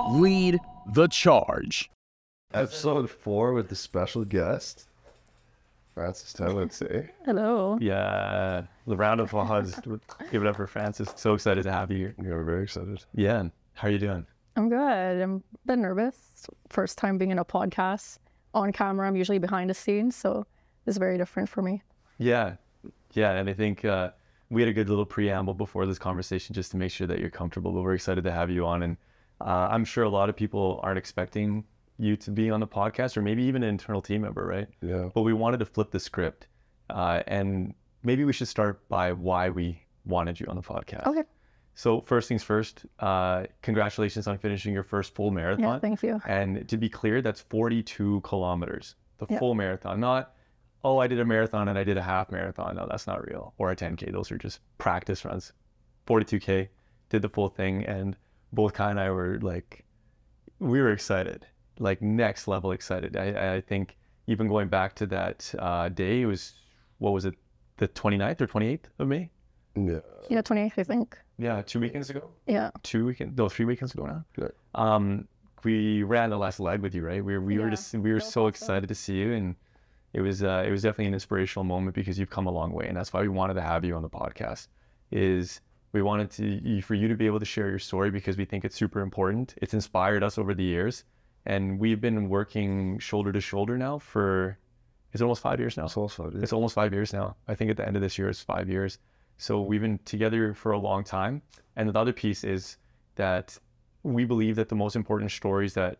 Lead the charge. Episode 4 with the special guest, Frances Teves, eh? Hello. Yeah, the round of applause. Give it up for Frances. So excited to have you here. Yeah, we're very excited. Yeah, how are you doing? I'm good. I'm a bit nervous. First time being in a podcast on camera. I'm usually behind the scenes, so it's very different for me. Yeah, and I think we had a good little preamble before this conversation just to make sure that you're comfortable, but we're excited to have you on. And I'm sure a lot of people aren't expecting you to be on the podcast, or maybe even an internal team member, right? Yeah. But we wanted to flip the script, and maybe we should start by why we wanted you on the podcast. Okay. So first things first, congratulations on finishing your first full marathon. Yeah, thank you. And to be clear, that's 42 kilometers, the Yeah. full marathon, not, oh, I did a marathon and I did a half marathon. No, that's not real. Or a 10K. Those are just practice runs. 42K, did the full thing. And both Kai and I were like, we were excited, like next level excited. I think even going back to that day, it was, what was it, the 29th or 28th of May? Yeah. Yeah, 28th, I think. Yeah, 2 weekends ago? Yeah. 3 weekends ago now. Good. We ran the last leg with you, right? We were so awesome. excited to see you, and it was definitely an inspirational moment because you've come a long way, and that's why we wanted to have you on the podcast. Is we wanted for you to be able to share your story because we think it's super important. It's inspired us over the years, and we've been working shoulder to shoulder now for, it's almost 5 years now. It's almost 5 years. It's almost 5 years now. I think at the end of this year, it's 5 years. So we've been together for a long time. And the other piece is that we believe that the most important stories that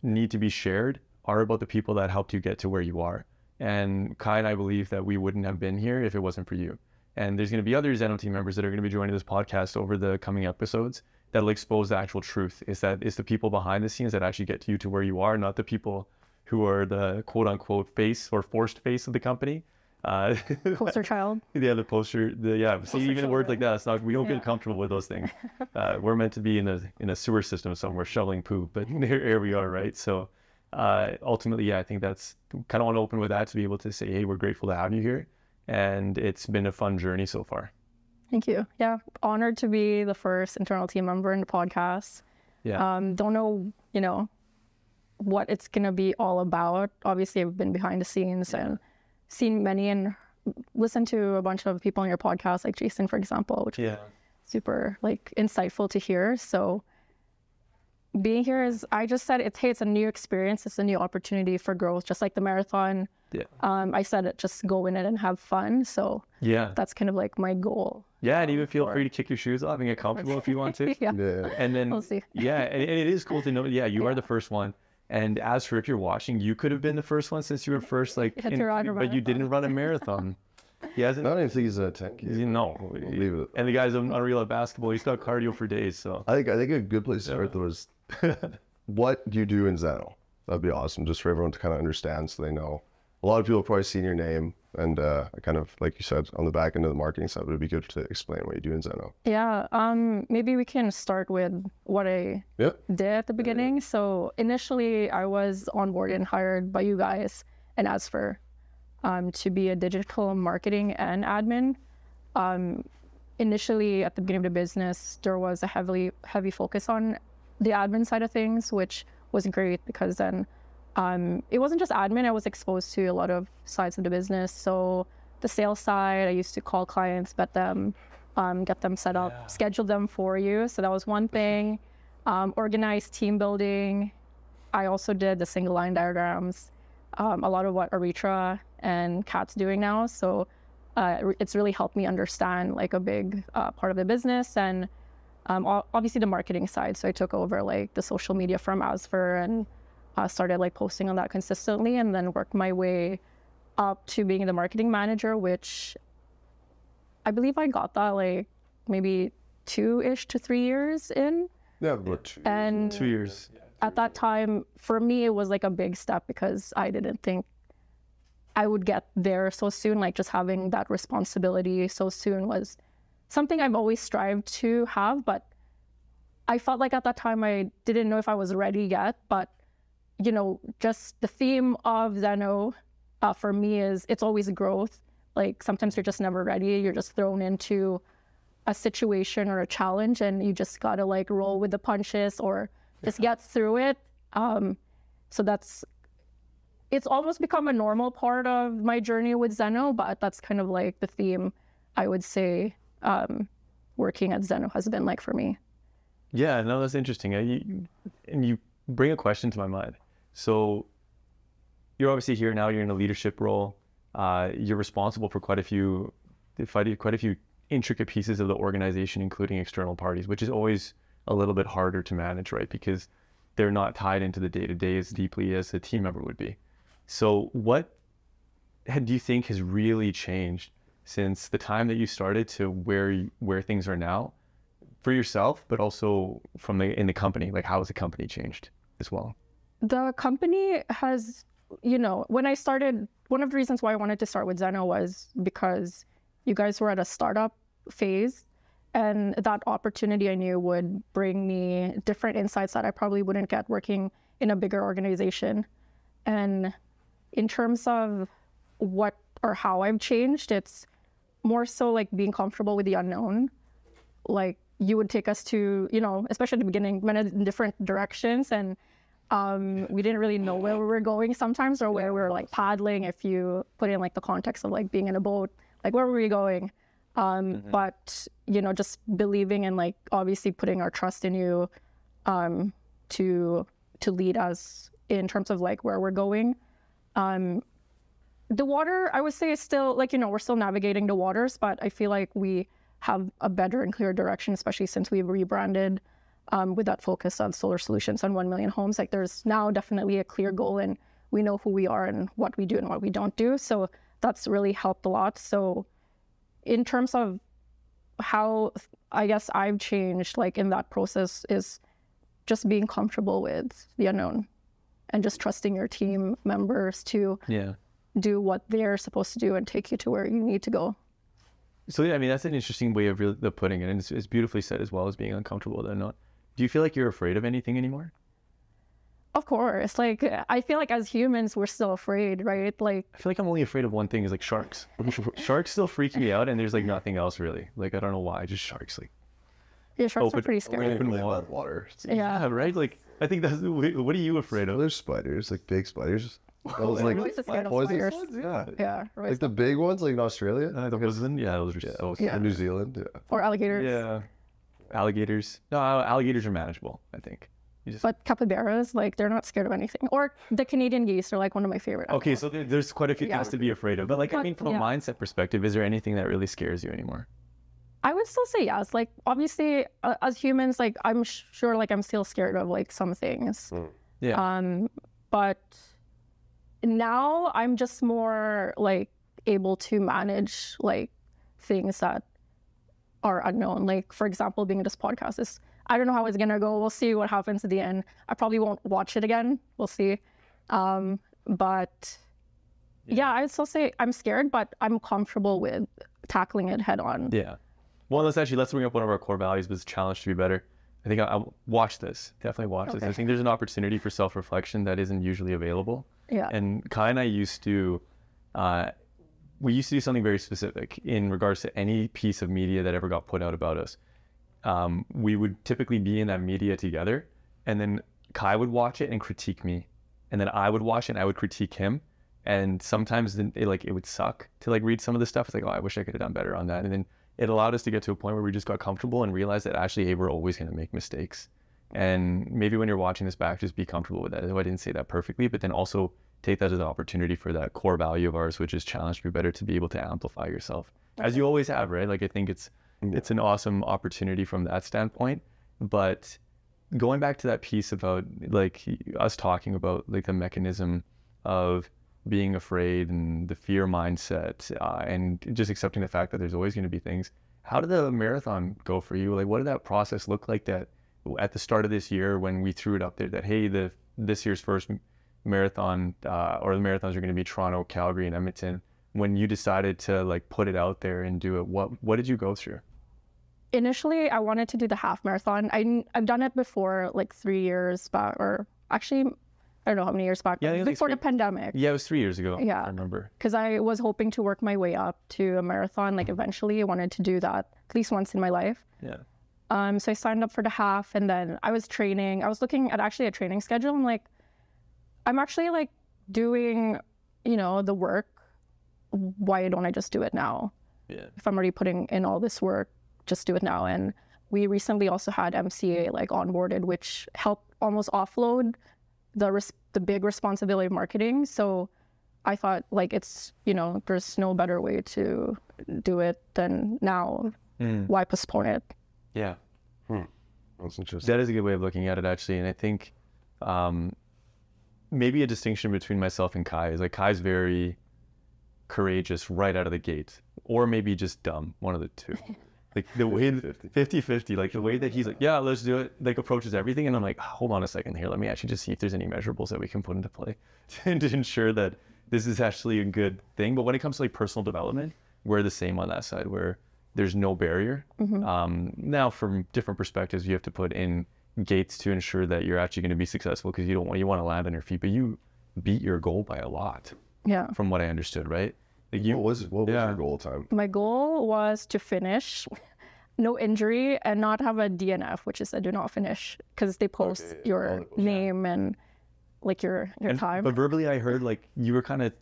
need to be shared are about the people that helped you get to where you are. And Kai and I believe that we wouldn't have been here if it wasn't for you. And there's going to be other Zeno team members that are going to be joining this podcast over the coming episodes that'll expose the actual truth. It's the people behind the scenes that actually get you to where you are, not the people who are the quote unquote face or forced face of the company. Poster child. Yeah, the poster. See, even a word like that, it's not. We don't get comfortable with those things. We're meant to be in a sewer system somewhere shoveling poop, but here we are, right? So ultimately, yeah, I think that's kind of want to open with that to be able to say, hey, we're grateful to have you here, and it's been a fun journey so far. Thank you. Yeah, honored to be the first internal team member in the podcast. Yeah. Don't know, what it's gonna be all about. Obviously, I've been behind the scenes and seen many and listened to a bunch of people on your podcast, like Jason, for example, which is super insightful to hear. So being here is, I just said, it's a new experience. It's a new opportunity for growth, just like the marathon. Yeah. I said it, just go in it and have fun. So Yeah. that's kind of like my goal. Yeah, and even feel free to kick your shoes off and get comfortable if you want to. Yeah. Yeah. And then, We'll see. Yeah, and it is cool to know, you are the first one. And as for if you're watching, you could have been the first one since you were first, but you didn't run a marathon. He hasn't. I don't even think he's a 10K. No. Leave it. And the guy's unreal at basketball. He's got cardio for days. So I think a good place to start though is what do you do in Zeno? That'd be awesome, just for everyone to kind of understand, so they know. A lot of people have probably seen your name, and kind of like you said on the back end of the marketing side, but it'd be good to explain what you do in Zeno. Yeah. Maybe we can start with what I did at the beginning. So initially, I was onboarded and hired by you guys and asked for to be a digital marketing and admin. Initially, at the beginning of the business, there was a heavy focus on the admin side of things, which was great because then it wasn't just admin. I was exposed to a lot of sides of the business. So the sales side, I used to call clients, vet them, get them set up, schedule them for you. So that was one thing. Organized team building. I also did the single line diagrams, a lot of what Aritra and Kat's doing now. So it's really helped me understand like a big part of the business, and obviously the marketing side. So I took over like the social media from Asfer and started like posting on that consistently, and then worked my way up to being the marketing manager, which I believe I got that like maybe 2-ish to 3 years in. Yeah, about 2 years. And 2 years. At that time, for me, it was like a big step because I didn't think I would get there so soon. Like just having that responsibility so soon was something I've always strived to have, but I felt like at that time I didn't know if I was ready yet. But just the theme of Zeno for me is it's always growth. Like sometimes you're just never ready. You're just thrown into a situation or a challenge and you just gotta like roll with the punches or just get through it. So it's almost become a normal part of my journey with Zeno, but that's kind of like the theme, I would say, working at Zeno has been like for me. Yeah, no, that's interesting. And you bring a question to my mind. So you're obviously here now, you're in a leadership role. You're responsible for quite a few intricate pieces of the organization, including external parties, which is always a little bit harder to manage, right? Because they're not tied into the day-to-day as deeply as a team member would be. So what do you think has really changed since the time that you started to where things are now for yourself, but also in the company? Like, how has the company changed as well? The company has, when I started, one of the reasons why I wanted to start with Zeno was because you guys were at a startup phase, and that opportunity I knew would bring me different insights that I probably wouldn't get working in a bigger organization. And in terms of what or how I've changed, it's more so like being comfortable with the unknown. Like, you would take us to, especially at the beginning, went in different directions, and we didn't really know where we were going sometimes, or where we were like paddling. If you put in like the context of like being in a boat, like where were we going? But just believing and like obviously putting our trust in you to lead us in terms of like where we're going. The water, I would say, is still like, we're still navigating the waters, but I feel like we have a better and clearer direction, especially since we've rebranded with that focus on solar solutions on 1 million homes. Like, there's now definitely a clear goal, and we know who we are and what we do and what we don't do. So that's really helped a lot. So in terms of how I guess I've changed like in that process is just being comfortable with the unknown and just trusting your team members to do what they're supposed to do and take you to where you need to go. So yeah, I mean, that's an interesting way of really putting it, and it's beautifully said as well, as being uncomfortable with the unknown. Do you feel like you're afraid of anything anymore? Of course. Like, I feel like as humans, we're still afraid, right? Like, I feel like I'm only afraid of one thing, is like sharks. Sharks still freak me out, and there's like nothing else really. Like, I don't know why, just sharks. Like, yeah, sharks are pretty scary. Open water. Yeah, right? Like, I think that's, what are you afraid of? There's spiders, like big spiders. Those like Royce is scared of spiders. Yeah. Royce. Like the big ones, like in Australia. Those are In New Zealand. Yeah. Or alligators. Yeah. Alligators. No, alligators are manageable, I think. But capybaras, like, they're not scared of anything. Or the Canadian geese are like one of my favorite animals. Okay, so there's quite a few things to be afraid of. But like, I mean, from a mindset perspective, is there anything that really scares you anymore? I would still say yes. Like, obviously, as humans, like, I'm sure, like, I'm still scared of like some things. Yeah. But now I'm just more like able to manage like things that are unknown. Like, for example, being in this podcast is, I don't know how it's gonna go. We'll see what happens at the end. I probably won't watch it again. We'll see. But yeah, I'd still say I'm scared, but I'm comfortable with tackling it head on. Yeah. Well, let's bring up one of our core values, but it's challenge to be better. I think I'll watch this. Definitely watch this. I think there's an opportunity for self-reflection that isn't usually available. Yeah. And Kai and I used to do something very specific in regards to any piece of media that ever got put out about us. We would typically be in that media together, and then Kai would watch it and critique me, and then I would watch it and I would critique him. And sometimes it would suck to like read some of the stuff. It's like, oh, I wish I could have done better on that. And then it allowed us to get to a point where we just got comfortable and realized that actually, hey, we're always going to make mistakes. And maybe when you're watching this back, just be comfortable with that. I didn't say that perfectly, but then also take that as an opportunity for that core value of ours, which is challenge to be better, to be able to amplify yourself, as you always have, right? Like, I think it's an awesome opportunity from that standpoint. But going back to that piece about like us talking about like the mechanism of being afraid and the fear mindset, and just accepting the fact that there's always going to be things. How did the marathon go for you? Like, what did that process look like that at the start of this year when we threw it up there that, hey, this year's first marathon, or the marathons are going to be Toronto, Calgary, and Edmonton, when you decided to like put it out there and do it, what did you go through? Initially, I wanted to do the half marathon. I've done it before, like 3 years back, or actually, I don't know how many years back. Yeah, before the pandemic. Yeah, it was 3 years ago. Yeah, I remember. Because I was hoping to work my way up to a marathon. Like, eventually, I wanted to do that at least once in my life. Yeah. So I signed up for the half, and then I was training. I was looking at actually a training schedule. I'm like, I'm actually like doing, you know, the work. Why don't I just do it now? Yeah. If I'm already putting in all this work, just do it now. And we recently also had MCA like onboarded, which helped almost offload the big responsibility of marketing. So I thought like it's, you know, there's no better way to do it than now. Why postpone it? Yeah. That's interesting. That is a good way of looking at it, actually. And I think maybe a distinction between myself and Kai is like Kai's very courageous right out of the gate, or maybe just dumb, one of the two. Like the way 50-50, like the way that he's like, yeah, let's do it, like approaches everything. And I'm like, hold on a second here. Let me actually just see if there's any measurables that we can put into play to ensure that this is actually a good thing. But when it comes to like personal development, we're the same on that side where there's no barrier. Now from different perspectives, you have to put in gates to ensure that you're actually going to be successful, because you want to land on your feet, but you beat your goal by a lot. Yeah. From what I understood, right? Like What was your goal time? My goal was to finish, no injury, and not have a DNF, which is a do not finish, because they post your name and like your time. But verbally, I heard like you were kind of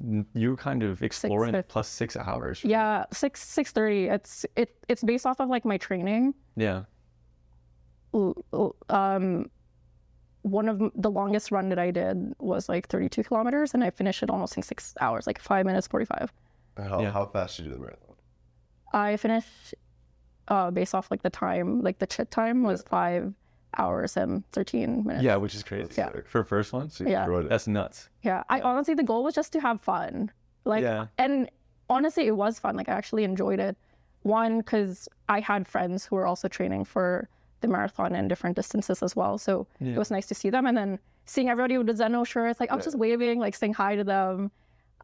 exploring plus 6 hours. Right? Yeah, 6:30. It's based off of like my training. Yeah. One of the longest run that I did was like 32 kilometers, and I finished it almost in 6 hours, like 5 minutes 45. How fast did you do the marathon? I finished based off like the time, like the chit time was 5 hours and 13 minutes. Yeah, which is crazy. Yeah. For first one. So you enjoyed it. That's nuts. Yeah, I honestly, the goal was just to have fun. Like, and honestly, it was fun. Like, I actually enjoyed it. One, because I had friends who were also training for the marathon and different distances as well. So it was nice to see them. And then seeing everybody with the Zeno shirts, like I was just waving, like saying hi to them.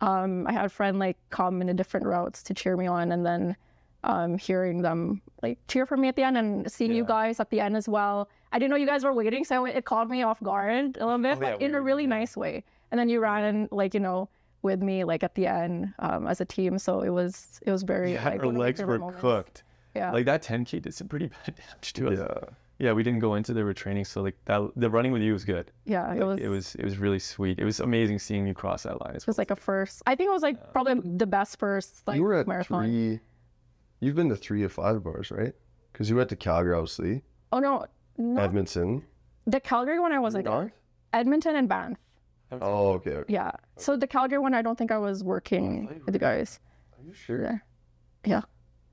I had a friend like come in the different routes to cheer me on, and then hearing them like cheer for me at the end, and seeing you guys at the end as well. I didn't know you guys were waiting, so it caught me off guard a little bit, but in a really nice way. And then you ran like, you know, with me like at the end as a team. So it was very like, our legs were cooked. Yeah. Like that 10K did some pretty bad damage to us. Yeah, we didn't go into the retraining, so like that, the running with you was good. Yeah, like, it was really sweet. It was amazing seeing you cross that line. It was like a first. I think it was like probably the best first like you were at marathon. You've been to 3 of 5 bars, right? Because you went to Calgary, obviously. Oh no, Edmonton. The Calgary one I wasn't there. Edmonton and Banff. Oh, okay. Yeah. So the Calgary one, I don't think I was working with the guys. Are you sure? Yeah.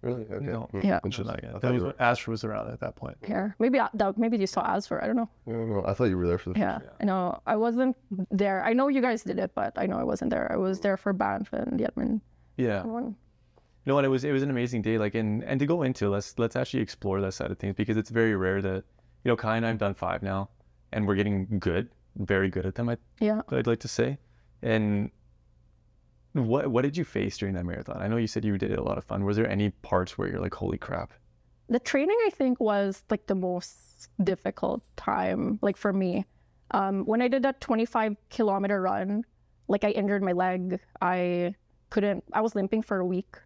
Really? Okay. No. Yeah. That was when Asher was around at that point. Yeah. Maybe maybe you saw Asfer. I don't know. No, I thought you were there for the Yeah. I know. I wasn't there. I know you guys did it, but I know I wasn't there. I was there for Banff and the Edmonton one. You know what? It was an amazing day. Like, and to go into, let's actually explore that side of things, because it's very rare that, you know, Kai and I have done 5 now, and we're getting good, very good at them. I'd like to say. And what did you face during that marathon? I know you said you did a lot of fun. Was there any parts where you're like, holy crap? The training, I think, was like the most difficult time, like for me. When I did that 25-kilometer run, like I injured my leg. I was limping for a week.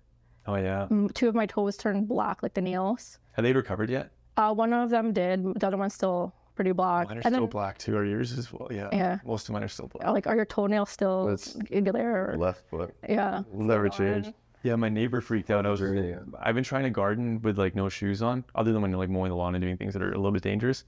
Oh yeah. 2 of my toes turned black, like the nails. Have they recovered yet? One of them did. The other one's still pretty black. Mine are still black too. Are yours as well? Yeah. Most of mine are still black. Like, are your toenails still there? Left foot. Yeah. Never changed. Yeah, my neighbor freaked out. I've been trying to garden with like no shoes on, other than when like mowing the lawn and doing things that are a little bit dangerous.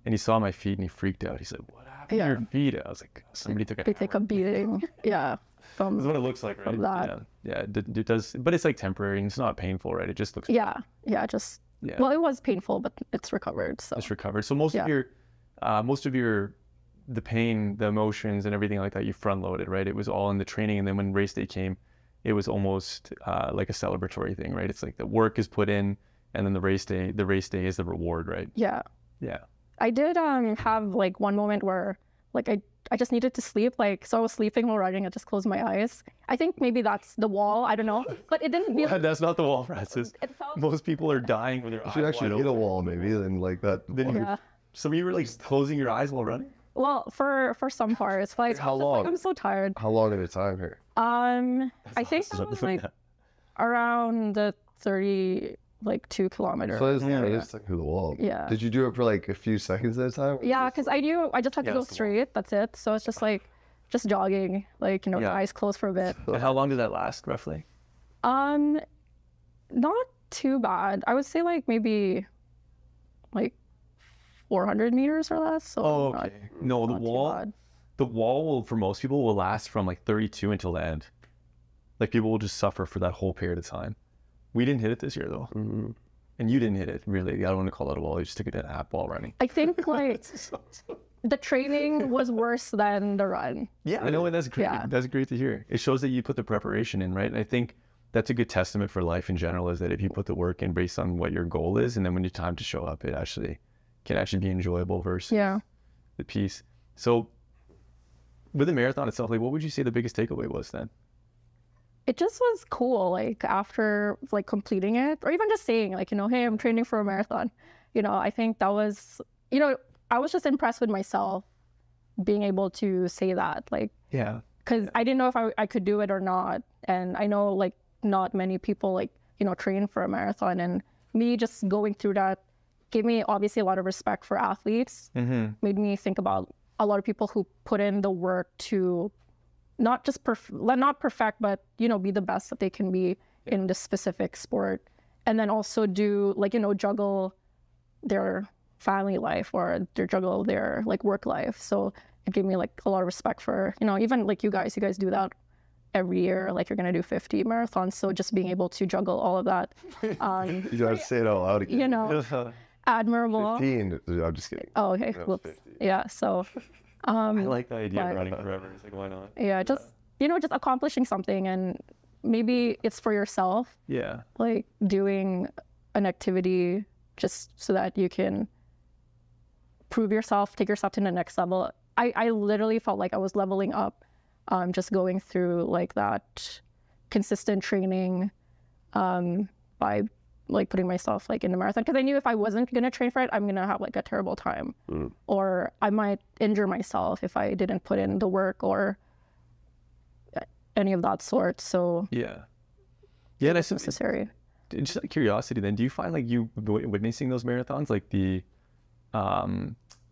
And he saw my feet and he freaked out. He said, "What happened to your feet?" I was like, "Somebody took They take a beating." Yeah. That's what it looks like, right? From that. Yeah. It does, but it's like temporary and it's not painful, right? It just looks. Yeah. Well, it was painful, but it's recovered. So it's recovered. So most of your the pain, the emotions, and everything like that, you front loaded, right? It was all in the training, and then when race day came, it was almost like a celebratory thing, right? It's like the work is put in, and then the race day is the reward, right? Yeah. Yeah. I did have like one moment where like I just needed to sleep. Like, so I was sleeping while riding. I just closed my eyes. I think maybe that's the wall. I don't know, but it didn't feel. That's not the wall, Frances. It felt. Most people are dying with their eyes You should actually hit a wall, maybe, then like that. Yeah. So you were like closing your eyes while running? Well, for some parts, like How long? Like, I'm so tired. How long at a time here? I think that was like around the 30 like 2 kilometers. So it's like the wall. Yeah. Did you do it for like a few seconds at a time? Yeah, because I knew I just had to go straight. That's it. So it's just like just jogging, like eyes closed for a bit. And how long did that last roughly? Not too bad. I would say like maybe like 400 meters or less. So okay. No, the wall will, for most people, will last from like 32 until the end. Like people will just suffer for that whole period of time. We didn't hit it this year though. Mm-hmm. And you didn't hit it, really. I don't want to call it a wall. You just took it at half wall running. I think like the training was worse than the run. Yeah, I know, and that's great. Yeah. That's great to hear. It shows that you put the preparation in, right? And I think that's a good testament for life in general, is that if you put the work in based on what your goal is, and then when it's time to show up, it can actually be enjoyable versus the piece. So with the marathon itself, like what would you say the biggest takeaway was then? It just was cool, like after like completing it, or even just saying like, hey, I'm training for a marathon. I think that was, I was just impressed with myself being able to say that, like, because I didn't know if I could do it or not. And I know like not many people like, train for a marathon, and me just going through that gave me obviously a lot of respect for athletes, made me think about a lot of people who put in the work to not just not perfect, but be the best that they can be in this specific sport, and then also do like juggle their family life or juggle their like work life. So it gave me like a lot of respect for even like you guys do that every year, like you're gonna do 50 marathons. So just being able to juggle all of that, you gotta say it out loud again. Admirable. 15. I'm just kidding. Oh, okay. Well, yeah. So. I like the idea of running forever. It's like, why not? Yeah, just just accomplishing something, and maybe it's for yourself. Yeah. Like doing an activity just so that you can prove yourself, take yourself to the next level. I literally felt like I was leveling up, just going through like that consistent training, by like putting myself like in the marathon, because I knew if I wasn't gonna train for it, I'm gonna have like a terrible time, or I might injure myself if I didn't put in the work or any of that sort. So and it's necessary. Just out of curiosity, then, do you find like you witnessing those marathons, like the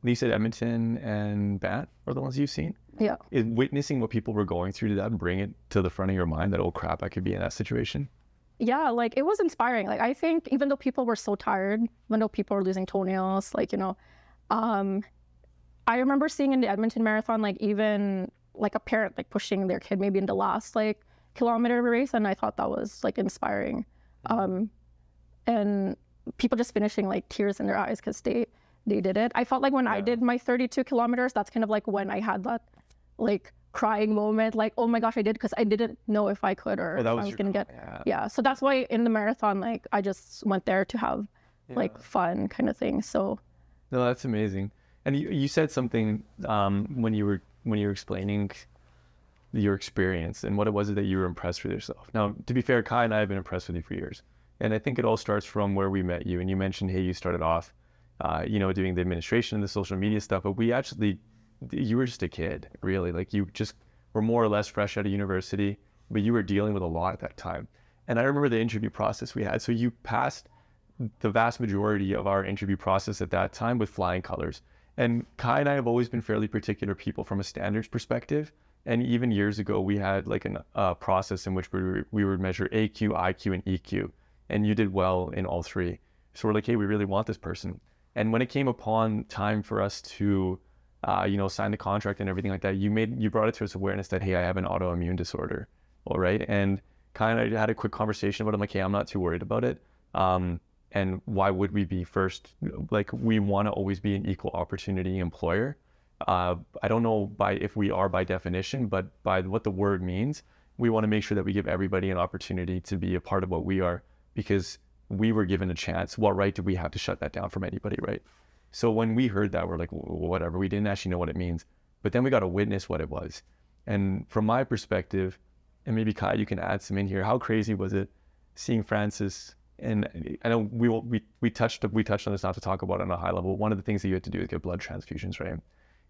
you said Edmonton and Banff are the ones you've seen? Yeah. Is witnessing what people were going through, did that bring it to the front of your mind that, oh crap, I could be in that situation? Yeah, like it was inspiring. Like I think even though people were so tired, even though people were losing toenails, like, I remember seeing in the Edmonton Marathon, like even like a parent like pushing their kid maybe in the last like kilometer of a race, and I thought that was like inspiring. And people just finishing like tears in their eyes because they did it. I felt like when I did my 32 kilometers, that's kind of like when I had that like crying moment, like, oh my gosh, I did, because I didn't know if I could or if I was gonna get so that's why in the marathon, like I just went there to have like fun kind of thing. So no, that's amazing. And you said something when you were explaining your experience and what it was that you were impressed with yourself. Now, to be fair, Kai and I have been impressed with you for years, and I think it all starts from where we met you. And you mentioned, hey, you started off doing the administration and the social media stuff, but you were just a kid, really. Like you just were more or less fresh out of university, but you were dealing with a lot at that time. And I remember the interview process we had. So you passed the vast majority of our interview process at that time with flying colors. And Kai and I have always been fairly particular people from a standards perspective. And even years ago, we had like a process in which we would measure AQ, IQ, and EQ. And you did well in all three. So we're like, hey, we really want this person. And when it came upon time for us to sign the contract and everything like that, you brought it to us awareness that, hey, I have an autoimmune disorder. All right. And kind of had a quick conversation about it. I'm like, hey, I'm not too worried about it. And why would we be? First? Like, we want to always be an equal opportunity employer. I don't know if we are by definition, but by what the word means, we want to make sure that we give everybody an opportunity to be a part of what we are, because we were given a chance. What right do we have to shut that down from anybody, right? So when we heard that, we're like, whatever. We didn't actually know what it means, but then we got to witness what it was. And from my perspective, and maybe Kai, you can add some in here, how crazy was it seeing Frances? And I know we touched on this, not to talk about it on a high level. One of the things that you had to do is get blood transfusions, right?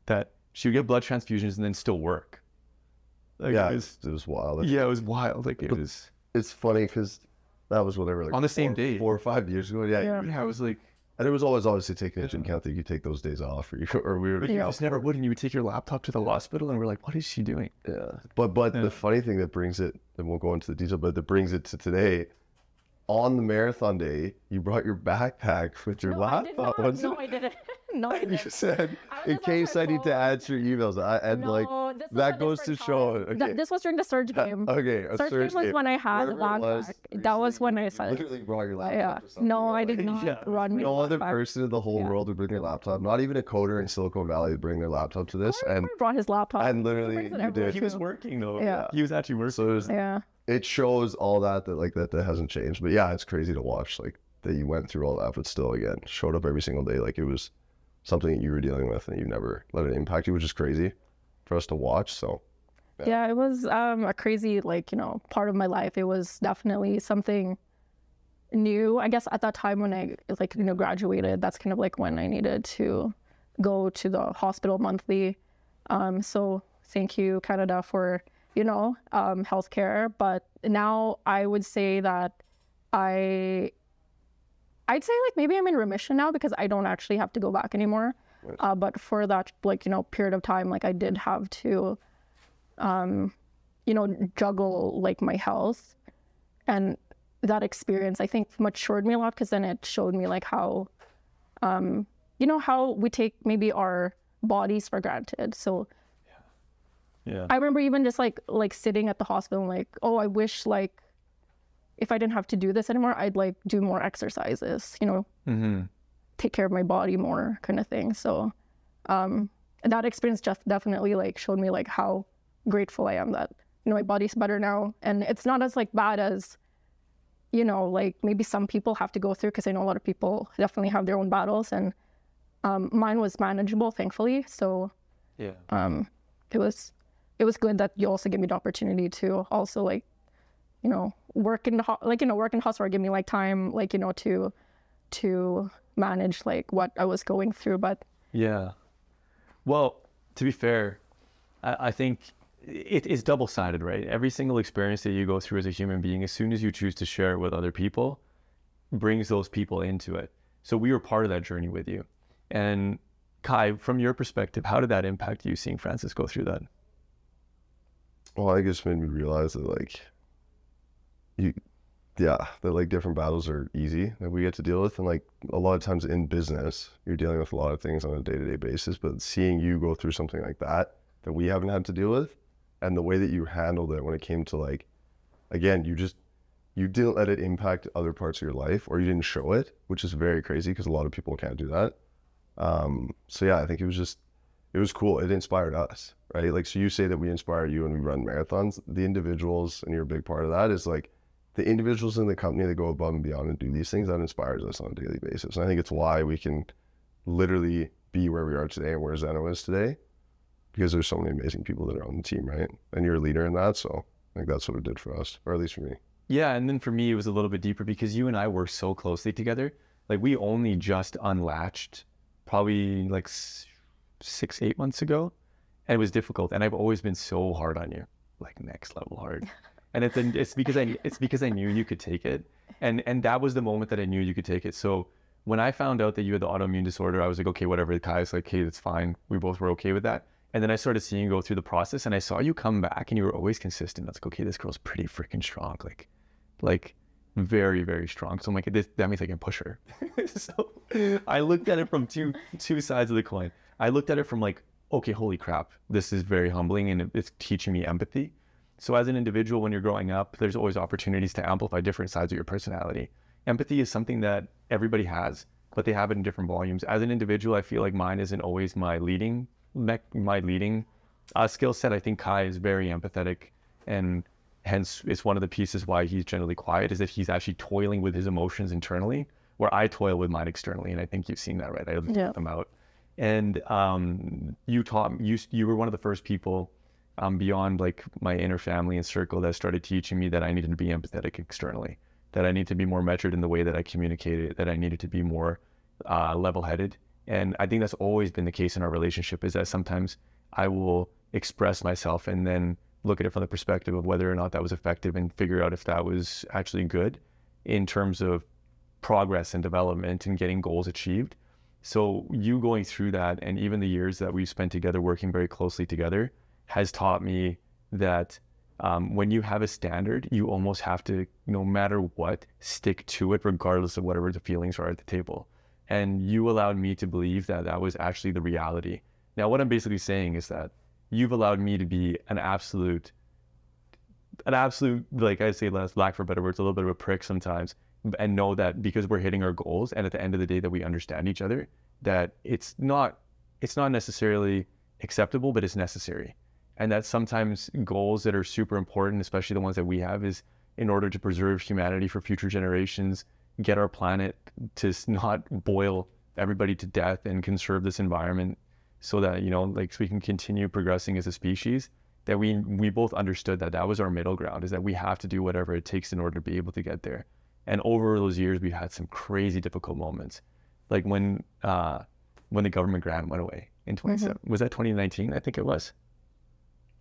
That she would get blood transfusions and then still work. Like, it was wild. Yeah, it was wild. Like, it was. It's funny because That was whatever, like On the same day. 4 or 5 years ago. Yeah. Yeah, I was like, And it was always obviously taking into account that you take those days off, or we were. you just never would, and you would take your laptop to the hospital, and we're like, what is she doing? Yeah. But the funny thing that brings it, and we'll go into the detail, but that brings it to today. On the marathon day, you brought your backpack with your laptop. No, I didn't. No, I You didn't. said, I was in just on case my I need to phone. answer emails, and No, like this was that a goes to different show. time. Okay. This was during the surge game. Okay, a Surge surge game was game. when I had the Whatever it was, backpack. That was when I you said, literally brought your laptop. yeah. or something, No, I right? did not Yeah. run me. No a other backpack. person in the whole Yeah. world would bring their laptop. Not even a coder in Silicon Valley would bring their laptop to this. Corey brought his laptop. and literally He brings it you everywhere did. He was too. working though. Yeah. He was actually working. So Yeah. it shows all that that hasn't changed. But yeah, it's crazy to watch like that you went through all that, but still again showed up every single day like it was something that you were dealing with and you never let it impact you, which is crazy for us to watch. So Yeah, it was a crazy, like, part of my life. It was definitely something new. I guess at that time when I, like, graduated, that's kind of like when I needed to go to the hospital monthly. So thank you, Canada, for, healthcare. But now I would say that I'd say like maybe I'm in remission now because I don't actually have to go back anymore. But for that, like, period of time, like I did have to, juggle like my health, and that experience I think matured me a lot because then it showed me like how, how we take maybe our bodies for granted. So Yeah. I remember even just like sitting at the hospital and like, oh, I wish like if I didn't have to do this anymore, I'd like do more exercises, Mm-hmm. take care of my body more kind of thing. So that experience just definitely like showed me like how grateful I am that, my body's better now. And it's not as like bad as, like maybe some people have to go through, because I know a lot of people definitely have their own battles, and mine was manageable, thankfully. So Yeah. it was good that you also give me the opportunity to also like, work in the work in hospital, give me like time, like, to manage like what I was going through. But Yeah. Well, to be fair, I think it is double-sided, right? Every single experience that you go through as a human being, as soon as you choose to share it with other people, brings those people into it. So we were part of that journey with you. And Kai, from your perspective, how did that impact you seeing Frances go through that? well, I guess made me realize that like that like different battles are easy that we get to deal with, and like a lot of times in business you're dealing with a lot of things on a day-to-day basis, but seeing you go through something like that we haven't had to deal with, and the way that you handled it when it came to like, again, you didn't let it impact other parts of your life, or you didn't show it, which is very crazy because a lot of people can't do that. So yeah, I think it was cool. It inspired us, right? Like, so you say that we inspire you and we run marathons. The individuals, and you're a big part of that, is like the individuals in the company that go above and beyond and do these things, that inspires us on a daily basis. And I think it's why we can literally be where we are today and where Zeno is today, because there's so many amazing people that are on the team, right? And you're a leader in that. So I think that's what it did for us, or at least for me. Yeah, and then for me, it was a little bit deeper because you and I work so closely together. Like, we only just unlatched probably like 6-8 months ago, and it was difficult. And I've always been so hard on you, like next level hard. And it's because I knew you could take it, and that was the moment that I knew you could take it. So when I found out that you had the autoimmune disorder, I was like, okay, whatever. Kai's like, hey, that's fine. We both were okay with that. And then I started seeing you go through the process, and I saw you come back, and you were always consistent. I was like, okay, this girl's pretty freaking strong, like very, very strong. So I'm like, that means I can push her. So I looked at it from two sides of the coin. I looked at it from like, okay, holy crap, this is very humbling, and it's teaching me empathy. So as an individual, when you're growing up, there's always opportunities to amplify different sides of your personality. Empathy is something that everybody has, but they have it in different volumes. As an individual, I feel like mine isn't always my leading skill set. I think Kai is very empathetic, and hence it's one of the pieces why he's generally quiet, is that he's actually toiling with his emotions internally, where I toil with mine externally. And I think you've seen that, right? I let them out. And you were one of the first people beyond like my inner family and circle that started teaching me that I needed to be empathetic externally, that I need to be more measured in the way that I communicated, that I needed to be more level-headed. And I think that's always been the case in our relationship, is that sometimes I will express myself and then look at it from the perspective of whether or not that was effective and figure out if that was actually good. in terms of progress and development and getting goals achieved. So you going through that, and even the years that we've spent together working very closely together, has taught me that when you have a standard, you almost have to, no matter what, stick to it regardless of whatever the feelings are at the table. And you allowed me to believe that that was actually the reality. Now, what I'm basically saying is that you've allowed me to be an absolute, like I say, lack for better words, a little bit of a prick sometimes, and know that because we're hitting our goals, and at the end of the day that we understand each other, that it's not necessarily acceptable, but it's necessary. And that sometimes goals that are super important, especially the ones that we have, is in order to preserve humanity for future generations, get our planet to not boil everybody to death and conserve this environment so that, you know, like, so we can continue progressing as a species, that we both understood that that was our middle ground, is that we have to do whatever it takes in order to be able to get there. And over those years, we've had some crazy difficult moments. Like when the government grant went away in 27, was that 2019? I think it was.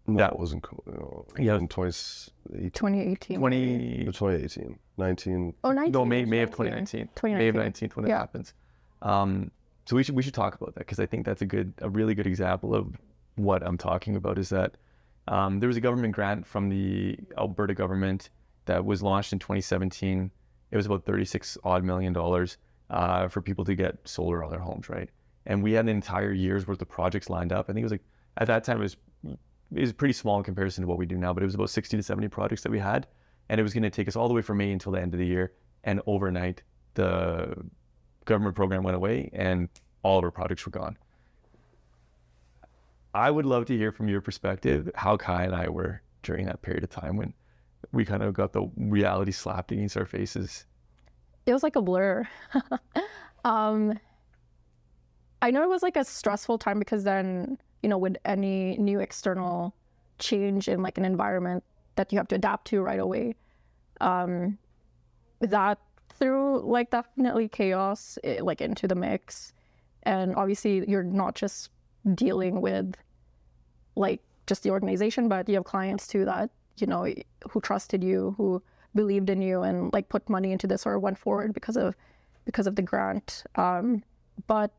No, That it wasn't cool. No. Yeah. In 2018. 2018. 2018. 19. Oh, 19. No, May of 2019. May of 19 when it happens. So we should talk about that, because I think that's a really good example of what I'm talking about. Is that there was a government grant from the Alberta government that was launched in 2017. It was about $36 odd million for people to get solar on their homes, right? And we had an entire year's worth of projects lined up. I think it was like, at that time, it was pretty small in comparison to what we do now, but it was about 60 to 70 projects that we had. And it was going to take us all the way from May until the end of the year. And overnight, the government program went away and all of our projects were gone. I would love to hear from your perspective how Kai and I were during that period of time when we kind of got the reality slapped against our faces. It was like a blur. I know it was like a stressful time, because then, you know, with any new external change in like an environment that you have to adapt to right away, that threw like definitely chaos like into the mix. And obviously you're not just dealing with like just the organization, but you have clients too that, you know, who trusted you, who believed in you and like put money into this or went forward because of the grant. But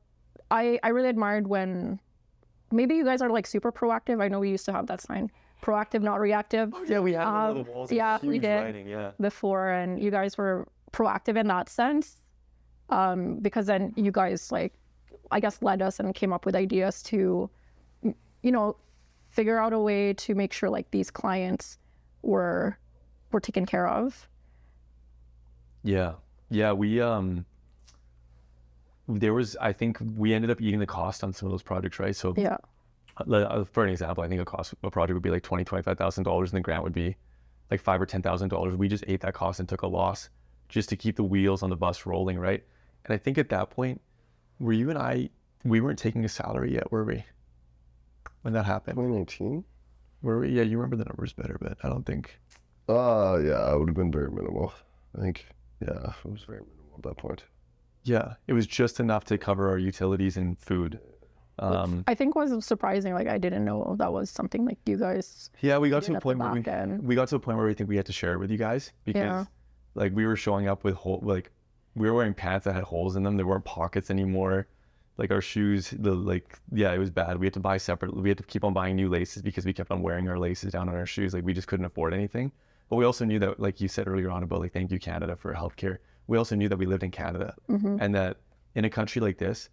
I really admired when maybe you guys are like super proactive. I know we used to have that sign, proactive, not reactive. Oh, yeah, we had one of the walls. Yeah, huge we did writing, before, and you guys were proactive in that sense, because then you guys like, I guess, led us and came up with ideas to, you know, figure out a way to make sure like these clients were taken care of. Yeah, we there was, I think we ended up eating the cost on some of those projects, right? So Yeah. For an example, I think a project would be like $25,000, and the grant would be like $5,000 or $10,000. We just ate that cost and took a loss just to keep the wheels on the bus rolling, right? And I think at that point, were you and I, we weren't taking a salary yet, were we? When that happened? 2019? Were we? Yeah, you remember the numbers better, but I don't think. Yeah, it would have been very minimal. I think, yeah, it was very minimal at that point. Yeah, it was just enough to cover our utilities and food. I think was surprising. Like, I didn't know that was something like you guys. Yeah, we got to did a at point the where back end. we got to a point where we think we had to share it with you guys, because Yeah. like we were showing up with like we were wearing pants that had holes in them. There weren't pockets anymore. Like our shoes, it was bad. We had to buy separately. We had to keep on buying new laces because we kept on wearing our laces down on our shoes. Like we just couldn't afford anything. But we also knew that, like you said earlier on about like, thank you Canada for healthcare. We also knew that we lived in Canada, and that in a country like this,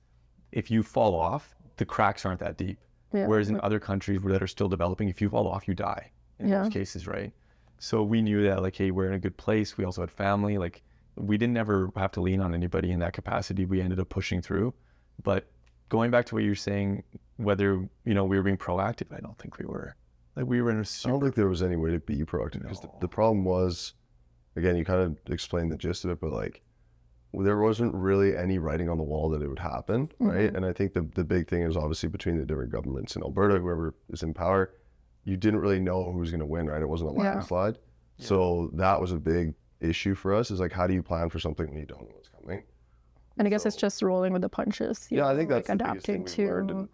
if you fall off, the cracks aren't that deep. Yeah. Whereas in other countries that are still developing, if you fall off, you die in most cases, right? So we knew that, like, hey, we're in a good place. We also had family. Like, we didn't ever have to lean on anybody in that capacity. We ended up pushing through. But going back to what you're saying, whether, you know, we were being proactive, I don't think we were. Like, we were in a I don't think there was any way to be proactive, because the problem was, again, you kind of explained the gist of it, but like, there wasn't really any writing on the wall that it would happen, right? And I think the big thing is obviously between the different governments in Alberta, whoever is in power, you didn't really know who was going to win, right? It wasn't a landslide. Yeah. So that was a big issue for us, is like, how do you plan for something when you don't know what's coming? And I guess it's just rolling with the punches. Yeah, I think that's like the adapting biggest thing we to learned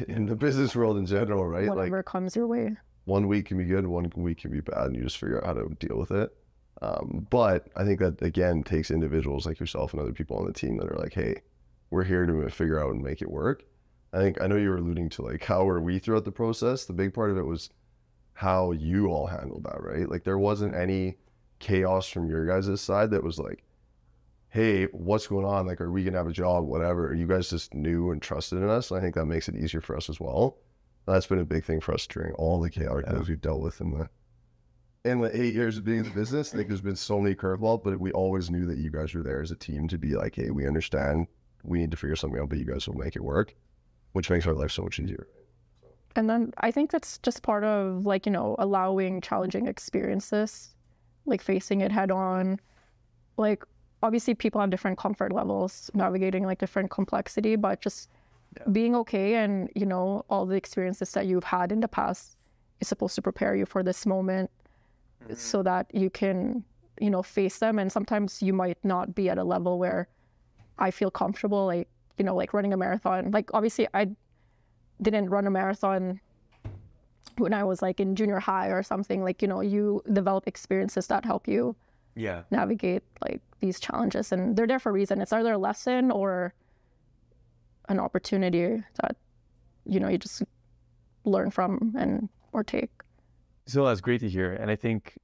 in the business world in general, right? whatever like, comes your way. one week can be good, one week can be bad, and you just figure out how to deal with it. But I think that, again, takes individuals like yourself and other people on the team that are like, hey, we're here to figure out and make it work. I know you were alluding to like, how were we throughout the process? The big part of it was how you all handled that, right? Like there wasn't any chaos from your guys' side that was like, hey, what's going on? Like, are we going to have a job? Whatever. You guys just knew and trusted in us. And I think that makes it easier for us as well. That's been a big thing for us during all the chaotic things we've dealt with in the 8 years of being in the business. I think there's been so many curveballs, but we always knew that you guys were there as a team to be like, hey, we understand. We need to figure something out, but you guys will make it work, which makes our life so much easier. And then I think that's just part of like, you know, allowing challenging experiences, like facing it head on. Like obviously people have different comfort levels, navigating like different complexity, but just being okay and, you know, all the experiences that you've had in the past is supposed to prepare you for this moment so that you can, you know, face them. And sometimes you might not be at a level where I feel comfortable, like, you know, like running a marathon. Like obviously I didn't run a marathon when I was like in junior high or something. Like, you know, you develop experiences that help you navigate like these challenges, and they're there for a reason. It's either a lesson or an opportunity that, you know, you just learn from and or take. So that's great to hear. And I think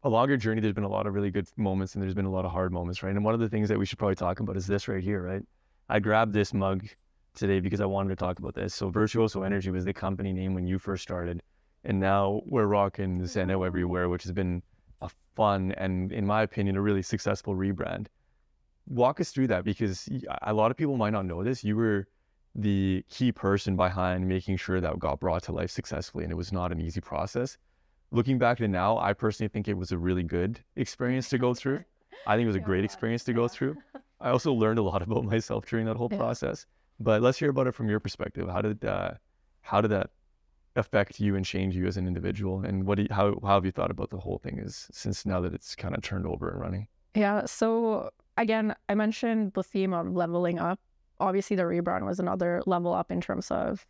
along your journey, there's been a lot of really good moments and there's been a lot of hard moments, right? And one of the things that we should probably talk about is this right here, right? I grabbed this mug today because I wanted to talk about this. So Virtuoso Energy was the company name when you first started. And now we're rocking Zeno everywhere, which has been a fun and, in my opinion, a really successful rebrand. Walk us through that, because a lot of people might not know this. You were the key person behind making sure that got brought to life successfully, and it was not an easy process. Looking back to now, I personally think it was a really good experience to go through. I think it was a great experience to go through. I also learned a lot about myself during that whole process. But let's hear about it from your perspective. How did that affect you and change you as an individual? And how have you thought about the whole thing since now that it's kind of turned over and running? Yeah, so again, I mentioned the theme of leveling up. Obviously, the rebrand was another level up in terms of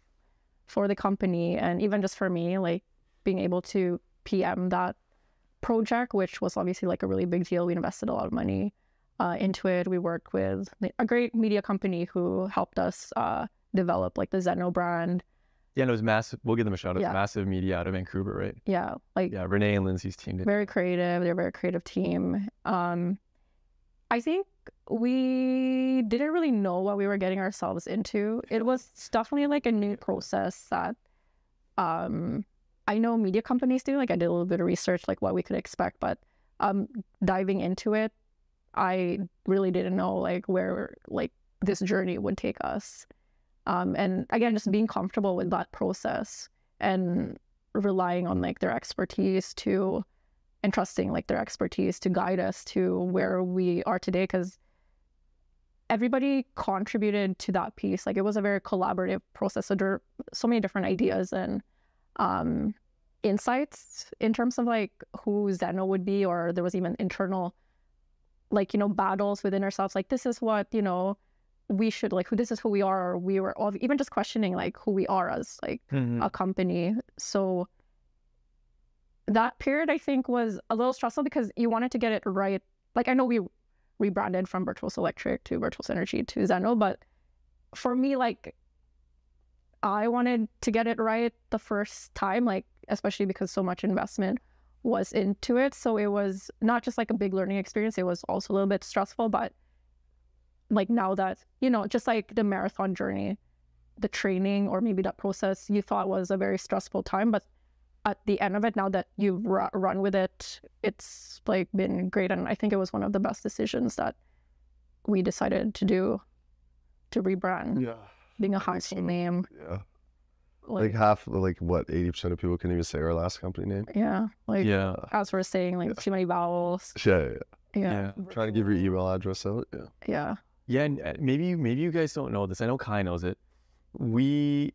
for the company, and even just for me, like being able to PM that project, which was obviously like a really big deal. We invested a lot of money into it. We worked with a great media company who helped us develop like the Zeno brand. Yeah, and it was massive. We'll give them a shout out. Yeah. Massive media out of Vancouver, right? Yeah, Renee and Lindsay's team. Very creative. They're a very creative team. I think we didn't really know what we were getting ourselves into. It was definitely like a new process that I know media companies do. Like I did a little bit of research, like what we could expect, but diving into it, I really didn't know like where like this journey would take us. And again, just being comfortable with that process and relying on like their expertise and trusting like their expertise to guide us to where we are today, because everybody contributed to that piece. Like it was a very collaborative process. So there are so many different ideas and insights in terms of like who Zeno would be, or there was even internal like, you know, battles within ourselves. Like this is what, you know, we should like, this is who we are, or we were all, even just questioning like who we are as like a company. So that period I think was a little stressful because you wanted to get it right. Like I know we rebranded from Virtuoso Electric to Virtuoso Energy to Zeno, but for me, like I wanted to get it right the first time, like especially because so much investment was into it. So it was not just like a big learning experience, it was also a little bit stressful. But like now that, you know, just like the marathon journey, the training or maybe that process you thought was a very stressful time, but at the end of it, now that you've run with it, it's like been great. And I think it was one of the best decisions that we decided to do, to rebrand. Yeah. Being a household name. Yeah. Like half, like what, 80% of people can even say our last company name? Yeah. Like, as we're saying, like too many vowels. Yeah. Trying to give your email address out. Yeah. Yeah, and maybe you guys don't know this. I know Kai knows it. We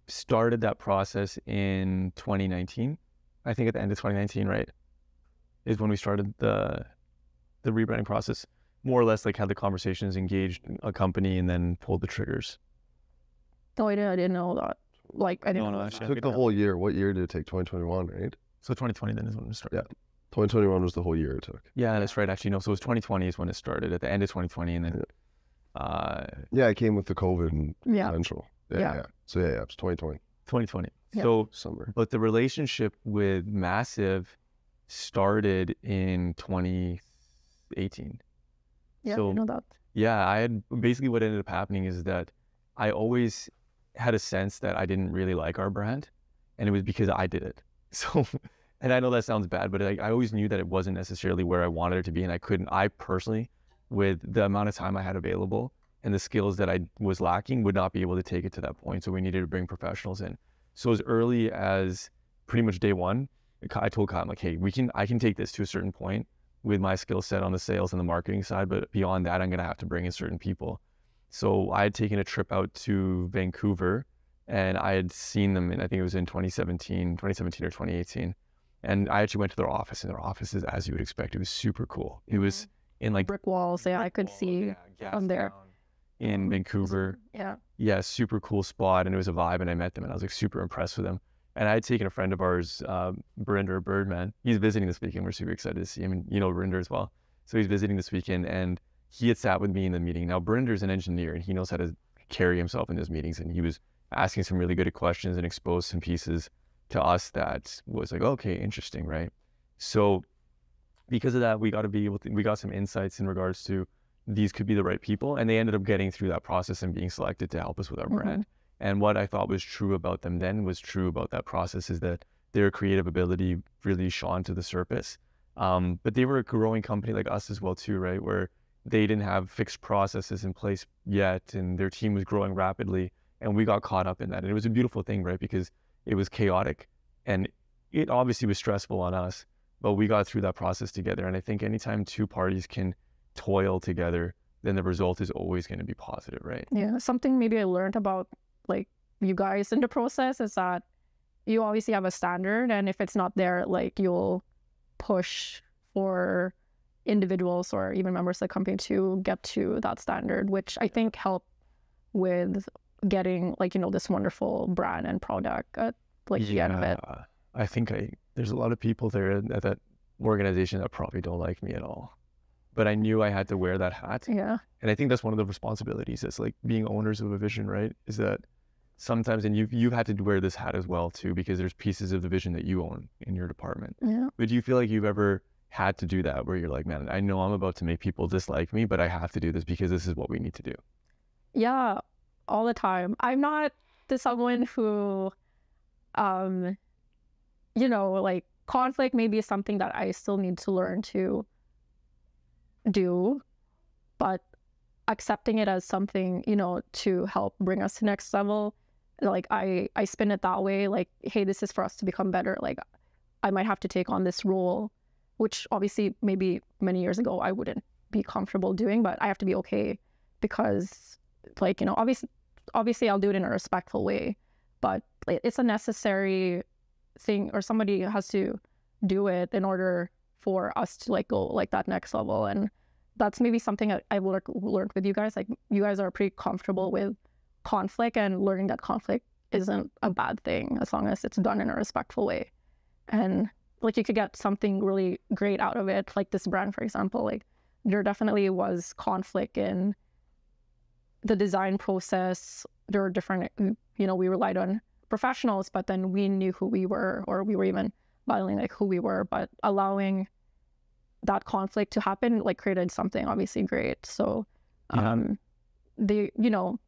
started that process in 2019. I think at the end of 2019, right, is when we started the rebranding process. More or less like had the conversations, engaged a company, and then pulled the triggers. No, I didn't know that. Like I didn't know. It took the whole year. What year did it take? 2021, right? So 2020 then is when we started. Yeah. 2021 was the whole year it took. Yeah, that's right. Actually, no. So it was 2020 is when it started, at the end of 2020, and then Yeah, it came with the COVID and Yeah. potential. Yeah. Yeah. So yeah, it's 2020 2020. Yeah. So, summer. but the relationship with Massive started in 2018. Yeah, So I know that. yeah, I had basically what ended up happening is that I always had a sense that I didn't really like our brand, and it was because I did it. So, and I know that sounds bad, but I always knew that it wasn't necessarily where I wanted it to be, and I personally, with the amount of time I had available and the skills that I was lacking, would not be able to take it to that point. So we needed to bring professionals in. So as early as pretty much day one, I told Kai, I'm like, hey, I can take this to a certain point with my skill set on the sales and the marketing side, but beyond that, I'm going to have to bring in certain people. So I had taken a trip out to Vancouver, and I had seen them in, I think it was in 2017 or 2018. And I actually went to their office, and their office is, as you would expect, it was super cool. It was in like Brick walls, yeah, I could wall, see yeah, from there. Gastown in Vancouver. Yeah. Yeah, super cool spot, and it was a vibe, and I met them, and I was like super impressed with them. And I had taken a friend of ours, Barinder Birdman. He's visiting this weekend. We're super excited to see him, and you know Barinder as well. So he's visiting this weekend, and he had sat with me in the meeting. Now Barinder's an engineer, and he knows how to carry himself in those meetings, and he was asking some really good questions and exposed some pieces to us that was like, okay, interesting, right? So because of that, we got some insights in regards to these could be the right people, and they ended up getting through that process and being selected to help us with our brand. And what I thought was true about them then was true about that process, is that their creative ability really shone to the surface. But they were a growing company like us as well too, right? Where they didn't have fixed processes in place yet, and their team was growing rapidly, and we got caught up in that. And it was a beautiful thing, right? Because it was chaotic, and it obviously was stressful on us, but we got through that process together. And I think anytime two parties can toil together, then the result is always going to be positive, right? Yeah, something maybe I learned about like you guys in the process is that you obviously have a standard, and if it's not there, like you'll push for individuals or even members of the company to get to that standard, which I think helped with getting like, you know, this wonderful brand and product at like the end of it. I think there's a lot of people there at that organization that probably don't like me at all, but I knew I had to wear that hat. Yeah. And I think that's one of the responsibilities, is like being owners of a vision, right? Is that sometimes, and you've had to wear this hat as well too, because there's pieces of the vision that you own in your department. Yeah. But do you feel like you've ever had to do that, where you're like, man, I know I'm about to make people dislike me, but I have to do this because this is what we need to do? Yeah, all the time. I'm not someone who, you know, like conflict maybe is something that I still need to learn to do, but accepting it as something, you know, to help bring us to next level, like I spin it that way, like, hey, this is for us to become better. Like I might have to take on this role, which obviously maybe many years ago I wouldn't be comfortable doing, but I have to be okay, because like, you know, obviously I'll do it in a respectful way, but it's a necessary thing, or somebody has to do it in order for us to like go like that next level. And that's maybe something I've learned with you guys. Like you guys are pretty comfortable with conflict, and learning that conflict isn't a bad thing as long as it's done in a respectful way. And like you could get something really great out of it. Like this brand, for example, like there definitely was conflict in the design process. There were different, you know, we relied on professionals, but then we knew who we were, or we were even battling like who we were, but allowing that conflict to happen like created something obviously great. So they, you know,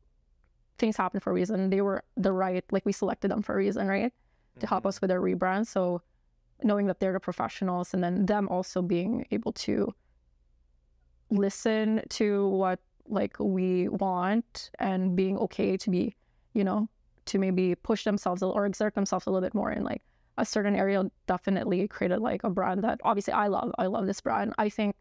things happen for a reason. They were the right, like we selected them for a reason, right? To help us with our rebrand. So knowing that they're the professionals, and then them also being able to listen to what like we want, and being okay to be, you know, to maybe push themselves or exert themselves a little bit more in like a certain area, definitely created like a brand that obviously I love this brand. I think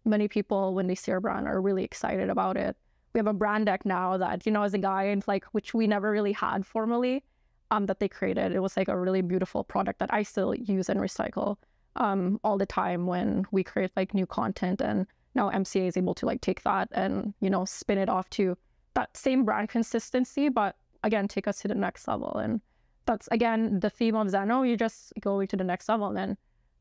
many people, when they see our brand, are really excited about it. We have a brand deck now that, you know, as a guide, like, which we never really had formally, that they created. It was like a really beautiful product that I still use and recycle all the time when we create like new content. And now MCA is able to like take that and, you know, spin it off to that same brand consistency, but again, take us to the next level. And that's, again, the theme of Zeno. You're just going to the next level. And then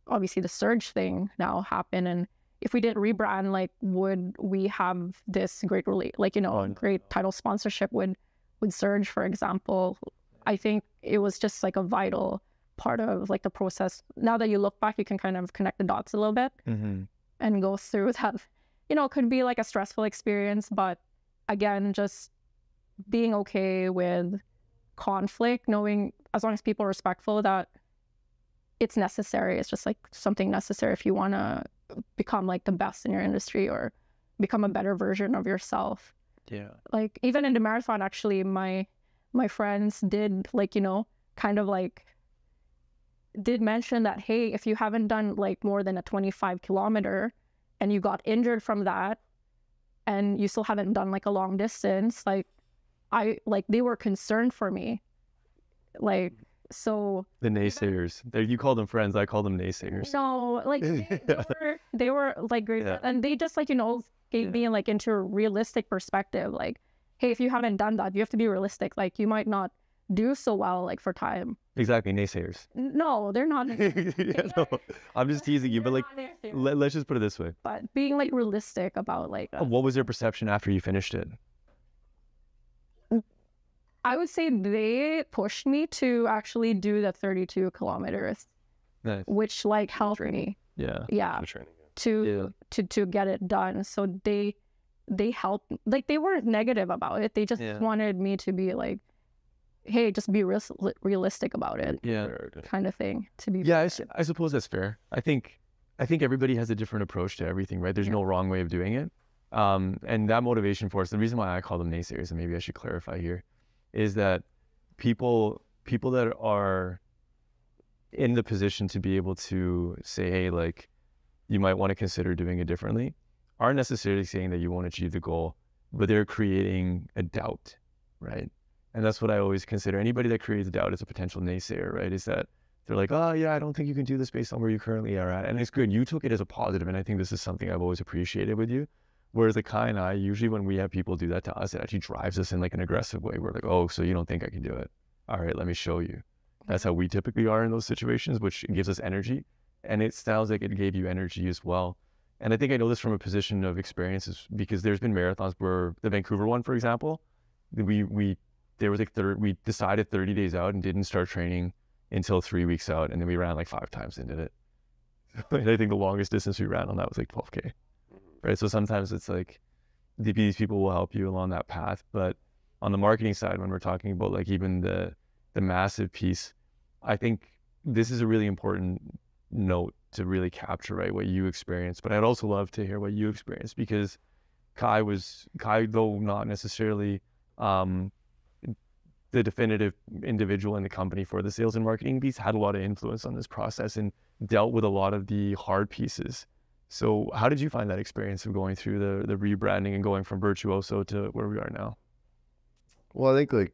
obviously the Surge thing now happened, and if we didn't rebrand, like, would we have this great great title sponsorship with Surge, for example? I think it was just like a vital part of like the process. Now that you look back, you can kind of connect the dots a little bit and go through that. It could be like a stressful experience, but again, just being okay with conflict, knowing as long as people are respectful that it's necessary. It's just like something necessary if you want to become like the best in your industry or become a better version of yourself. Yeah. Like even in the marathon, actually, my friends did kind of like did mention that, hey, if you haven't done like more than a 25 kilometer and you got injured from that and you still haven't done like a long distance, they were concerned for me. So the naysayers, you call them friends, I call them naysayers. No, like they were like great, and they just gave me like into a realistic perspective. Like, hey, if you haven't done that, you have to be realistic. Like, you might not do so well like for time. Exactly, naysayers. No, they're not. I'm just teasing you, but like, let's just put it this way. But being like realistic about like. What was their perception after you finished it? I would say they pushed me to actually do the 32 kilometers, nice. Which like helped me. Yeah. To get it done. So they helped. Like, they weren't negative about it. They just wanted me to be like, hey, just be realistic about it. Yeah. Kind of thing. To be. Yeah, I suppose that's fair. I think everybody has a different approach to everything, right? There's no wrong way of doing it. And that motivation for us, the reason why I call them naysayers, and maybe I should clarify here, is that people that are in the position to be able to say, hey, like, you might want to consider doing it differently, aren't necessarily saying that you won't achieve the goal, but they're creating a doubt, right? And that's what I always consider. Anybody that creates doubt is a potential naysayer, right? Is that they're like, oh yeah, I don't think you can do this based on where you currently are at. And it's good. You took it as a positive, and I think this is something I've always appreciated with you. Whereas the Kai and I, usually when we have people do that to us, it actually drives us in like an aggressive way. We're like, oh, so you don't think I can do it? All right, let me show you. That's how we typically are in those situations, which gives us energy. And it sounds like it gave you energy as well. And I think I know this from a position of experiences, because there's been marathons where the Vancouver one, for example, we decided 30 days out and didn't start training until 3 weeks out. And then we ran like 5 times and did it. And I think the longest distance we ran on that was like 12K. Right. So sometimes it's like these people will help you along that path. But on the marketing side, when we're talking about like even the massive piece, I think this is a really important note to really capture, right, what you experienced. But I'd also love to hear what you experienced, because Kai, though not necessarily the definitive individual in the company for the sales and marketing piece, had a lot of influence on this process and dealt with a lot of the hard pieces. So how did you find that experience of going through the rebranding and going from Virtuoso to where we are now? Well, I think like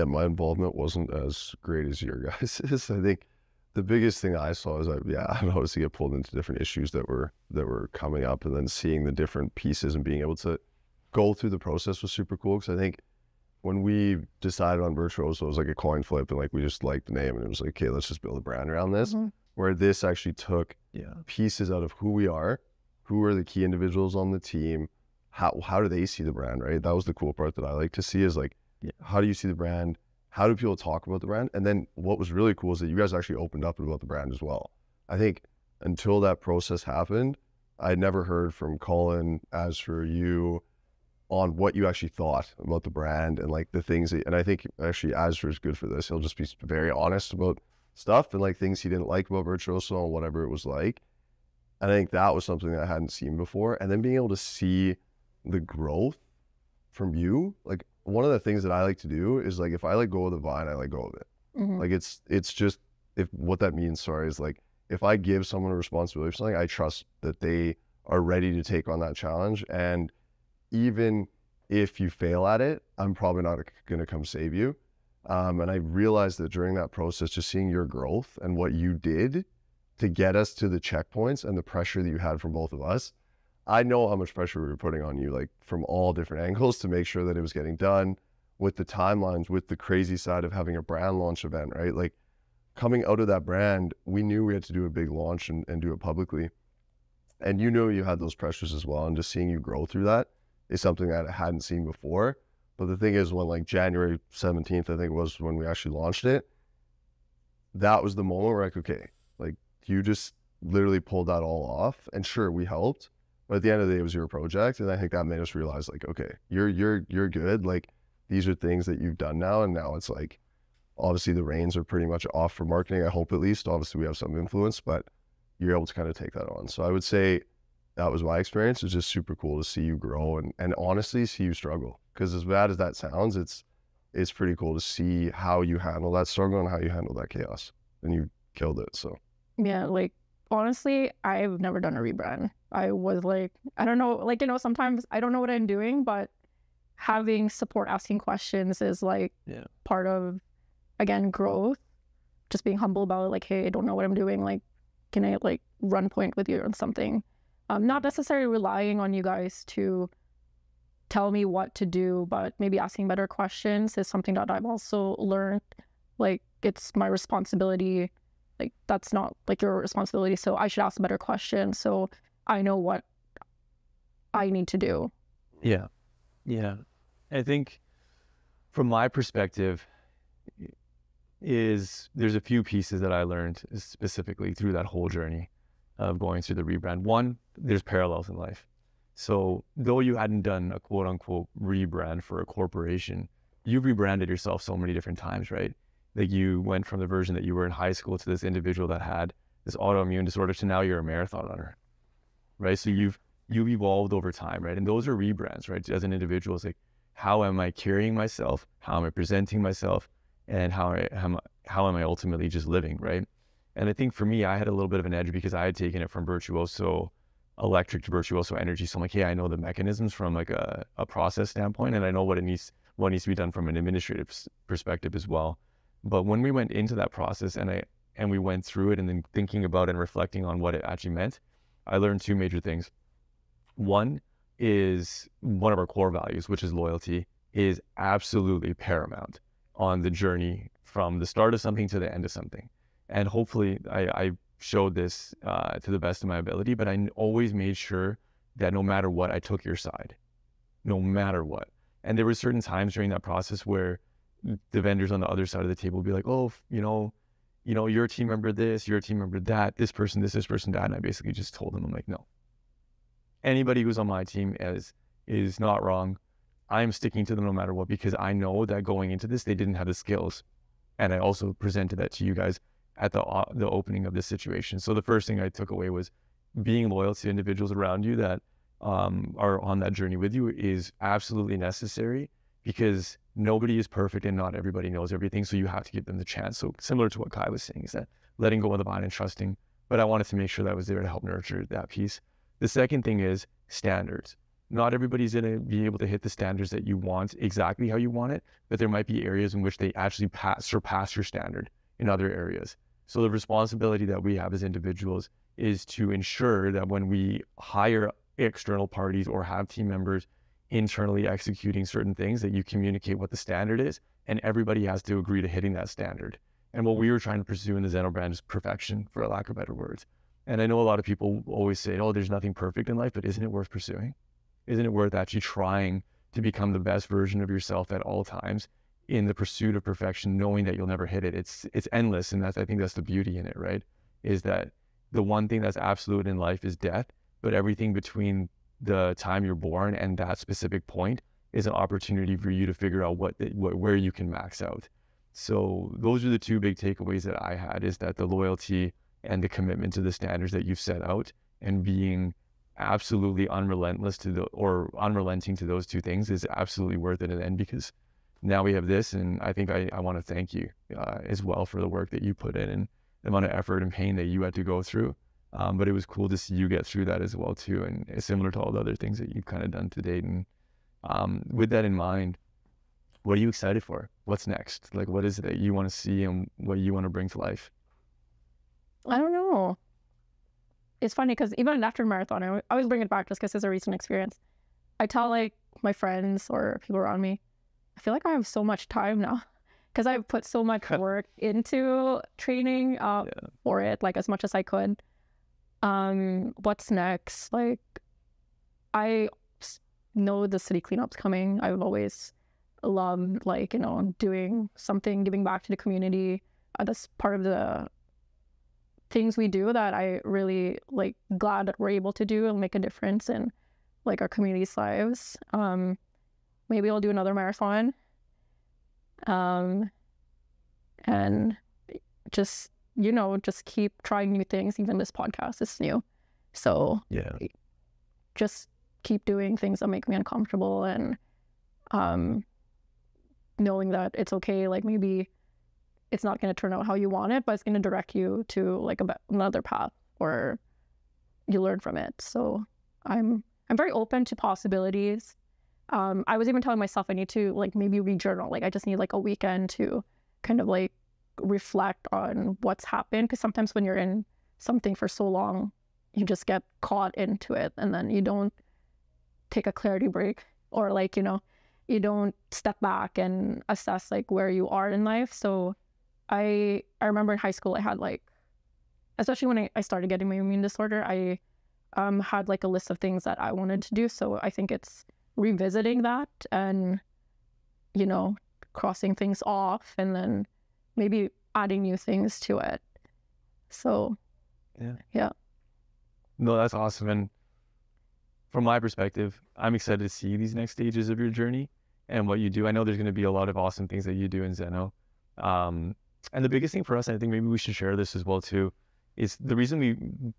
my involvement wasn't as great as your guys' is. I think the biggest thing I saw is I obviously get pulled into different issues that were coming up, and then seeing the different pieces and being able to go through the process was super cool. Because I think when we decided on Virtuoso, it was like a coin flip, and like we just liked the name, and it was like, okay, let's just build a brand around this. Where this actually took pieces out of who we are, who are the key individuals on the team, how do they see the brand, right? That was the cool part that I like to see, is like, how do you see the brand? How do people talk about the brand? And then what was really cool is that you guys actually opened up about the brand as well. I think until that process happened, I'd never heard from Colin, as for you, on what you actually thought about the brand and like the things and I think actually Azra is good for this. He'll just be very honest about stuff and like things he didn't like about Virtuoso and whatever it was like. And I think that was something that I hadn't seen before. And then being able to see the growth from you, like one of the things that I like to do is like, if I let go of the vine, I let go of it. Like it's just, what that means, is like, if I give someone a responsibility for something, I trust that they are ready to take on that challenge. And even if you fail at it, I'm probably not going to come save you. And I realized that during that process, just seeing your growth and what you did to get us to the checkpoints and the pressure that you had from both of us, I know how much pressure we were putting on you, like from all different angles, to make sure that it was getting done, with the timelines, with the crazy side of having a brand launch event, right? Like coming out of that brand, we knew we had to do a big launch and do it publicly. And you had those pressures as well. And just seeing you grow through that is something that I hadn't seen before. But the thing is, when like January 17th, I think it was when we actually launched it, that was the moment where like, okay, like you just literally pulled that all off. And sure, we helped, but at the end of the day, it was your project. And I think that made us realize like, okay, you're good. Like these are things that you've done now. And now it's like, obviously the reins are pretty much off for marketing. I hope at least, obviously we have some influence, but you're able to kind of take that on. So I would say that was my experience. It's just super cool to see you grow and honestly see you struggle. Because as bad as that sounds, it's pretty cool to see how you handle that struggle and how you handle that chaos. And you killed it. So yeah, like honestly, I've never done a rebrand. I was like, I don't know, like, you know, sometimes I don't know what I'm doing, but having support, asking questions is like part of, again, growth. Just being humble about it, like, hey, I don't know what I'm doing. Like, can I like run point with you on something? Not necessarily relying on you guys to tell me what to do, but maybe asking better questions is something that I've also learned. Like, it's my responsibility. Like, that's not like your responsibility. So I should ask better questions so I know what I need to do. Yeah. Yeah. I think from my perspective there's a few pieces that I learned specifically through that whole journey of going through the rebrand. One, there's parallels in life. So though you hadn't done a quote unquote rebrand for a corporation, you've rebranded yourself so many different times, right? Like you went from the version that you were in high school to this individual that had this autoimmune disorder to now you're a marathon runner, right? So you've evolved over time, right? And those are rebrands, right? As an individual, it's like, how am I carrying myself? How am I presenting myself? And how am I ultimately just living, right? And I think for me, I had a little bit of an edge because I had taken it from virtuoso electric to virtuoso energy. So I'm like, hey, I know the mechanisms from like a process standpoint, and I know what needs to be done from an administrative perspective as well. But when we went into that process and we went through it and then thinking about and reflecting on what it actually meant, I learned two major things. One is one of our core values, which is loyalty, is absolutely paramount on the journey from the start of something to the end of something. And hopefully I showed this to the best of my ability, but I always made sure that no matter what, I took your side, no matter what. And there were certain times during that process where the vendors on the other side of the table would be like, oh, you know, your team member this, your team member that, this person this, this person that. And I basically just told them, I'm like, no. Anybody who's on my team is not wrong. I'm sticking to them no matter what, because I know that going into this, they didn't have the skills. And I also presented that to you guys at the opening of this situation. So the first thing I took away was being loyal to individuals around you that are on that journey with you is absolutely necessary, because nobody is perfect and not everybody knows everything. So you have to give them the chance. So similar to what Kai was saying, is that letting go of the vine and trusting, but I wanted to make sure that I was there to help nurture that piece. The second thing is standards. Not everybody's going to be able to hit the standards that you want exactly how you want it, but there might be areas in which they actually surpass your standard in other areas. So the responsibility that we have as individuals is to ensure that when we hire external parties or have team members internally executing certain things, that you communicate what the standard is, and everybody has to agree to hitting that standard. And what we were trying to pursue in the Zeno brand is perfection, for a lack of better words. And I know a lot of people always say, oh, there's nothing perfect in life, but isn't it worth pursuing? Isn't it worth actually trying to become the best version of yourself at all times in the pursuit of perfection, knowing that you'll never hit it? It's endless. And I think that's the beauty in it, right? Is that the one thing that's absolute in life is death, but everything between the time you're born and that specific point is an opportunity for you to figure out where you can max out. So those are the two big takeaways that I had, is that the loyalty and the commitment to the standards that you've set out, and being absolutely unrelenting to those two things is absolutely worth it in the end, because now we have this, and I think I want to thank you as well for the work that you put in and the amount of effort and pain that you had to go through. But it was cool to see you get through that as well too, and it's similar to all the other things that you've kind of done to date. And with that in mind, what are you excited for? What's next? Like, what is it that you want to see and what you want to bring to life? I don't know. It's funny because even after marathon, I always bring it back just because it's a recent experience. I tell like my friends or people around me, I feel like I have so much time now. because I've put so much work into training for it, like as much as I could. What's next? Like, I know the city cleanup's coming. I've always loved, like, you know, doing something, giving back to the community. That's part of the things we do that I really like, glad that we're able to do and make a difference in like our community's lives. Maybe I'll do another marathon. And just, you know, just keep trying new things. Even this podcast is new. So just keep doing things that make me uncomfortable, and knowing that it's okay. Like, maybe it's not going to turn out how you want it, but it's going to direct you to like another path, or you learn from it. So I'm very open to possibilities. I was even telling myself I need to like maybe rejournal. Like, I just need like a weekend to kind of like reflect on what's happened, because sometimes when you're in something for so long, you just get caught into it, and then you don't take a clarity break, or like, you know, you don't step back and assess like where you are in life. So I remember in high school I had like, especially when I started getting my immune disorder, I had like a list of things that I wanted to do. So I think it's revisiting that and, you know, crossing things off and then maybe adding new things to it. So yeah. No, that's awesome. And from my perspective, I'm excited to see these next stages of your journey and what you do. I know there's going to be a lot of awesome things that you do in Zeno. And the biggest thing for us, and I think maybe we should share this as well too, is the reason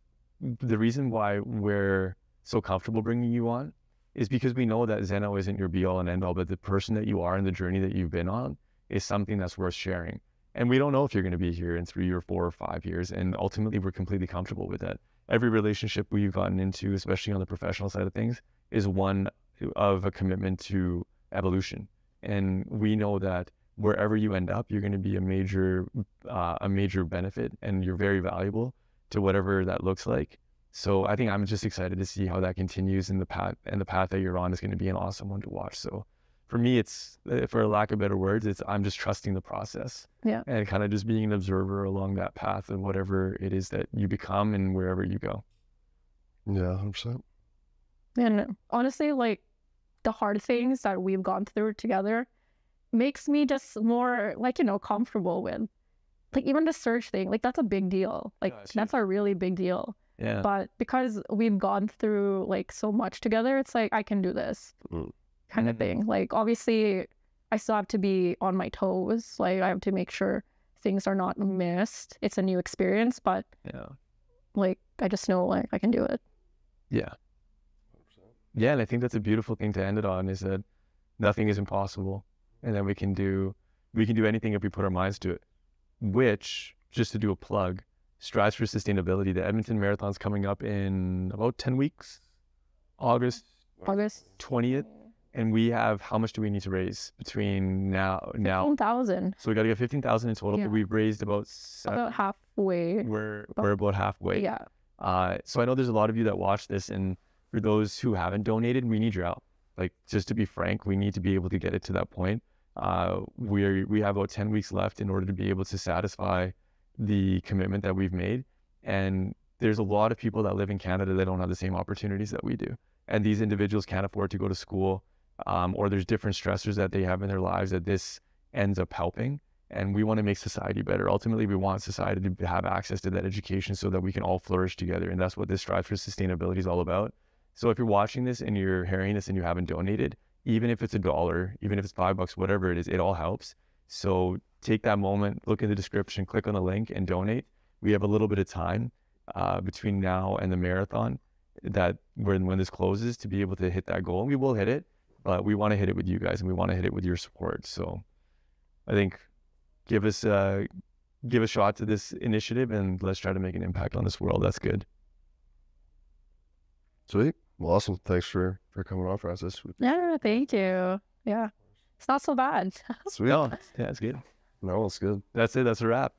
why we're so comfortable bringing you on is because we know that Zeno isn't your be all and end all, but the person that you are and the journey that you've been on is something that's worth sharing. And we don't know if you're going to be here in 3 or 4 or 5 years. And ultimately, we're completely comfortable with that. Every relationship we've gotten into, especially on the professional side of things, is one of a commitment to evolution. And we know that wherever you end up, you're going to be a major benefit, and you're very valuable to whatever that looks like. So I think I'm just excited to see how that continues, and the path that you're on is going to be an awesome one to watch. So for me, it's, for lack of better words, I'm just trusting the process, and kind of just being an observer along that path of whatever it is that you become and wherever you go. Yeah, 100%. And honestly, like, the hard things that we've gone through together makes me just more, like, you know, comfortable with, like, even the search thing. Like, that's a big deal. Like, that's a really big deal. Yeah. But because we've gone through like so much together, it's like, I can do this kind of thing. Like, obviously I still have to be on my toes. Like, I have to make sure things are not missed. It's a new experience, but like, I just know like I can do it. Yeah. Yeah. And I think that's a beautiful thing to end it on, is that nothing is impossible, and that we can do anything if we put our minds to it, which, just to do a plug, Strides for Sustainability, the Edmonton Marathon's coming up in about 10 weeks, August 20th. And we have, how much do we need to raise between now? 15,000. So we got to get 15,000 in total, but we've raised about halfway. We're about halfway. Yeah. So I know there's a lot of you that watch this, and for those who haven't donated, we need your help. Like, just to be frank, we need to be able to get it to that point. We have about 10 weeks left in order to be able to satisfy the commitment that we've made. And there's a lot of people that live in Canada that don't have the same opportunities that we do. And these individuals can't afford to go to school, or there's different stressors that they have in their lives that this ends up helping. And we want to make society better. Ultimately, we want society to have access to that education so that we can all flourish together. And that's what this Strive for Sustainability is all about. So if you're watching this and you're hearing this and you haven't donated, even if it's $1, even if it's $5, whatever it is, it all helps. So take that moment, look in the description, click on the link and donate. We have a little bit of time between now and the marathon, that when this closes, to be able to hit that goal. And we will hit it, but we want to hit it with you guys, and we want to hit it with your support. So I think give a shot to this initiative, and let's try to make an impact on this world. That's good. Sweet. Well, awesome. Thanks for coming on, Frances. Yeah, thank you. Yeah. It's not so bad. Sweet. No, yeah, it's good. No, it's good. That's it. That's a wrap.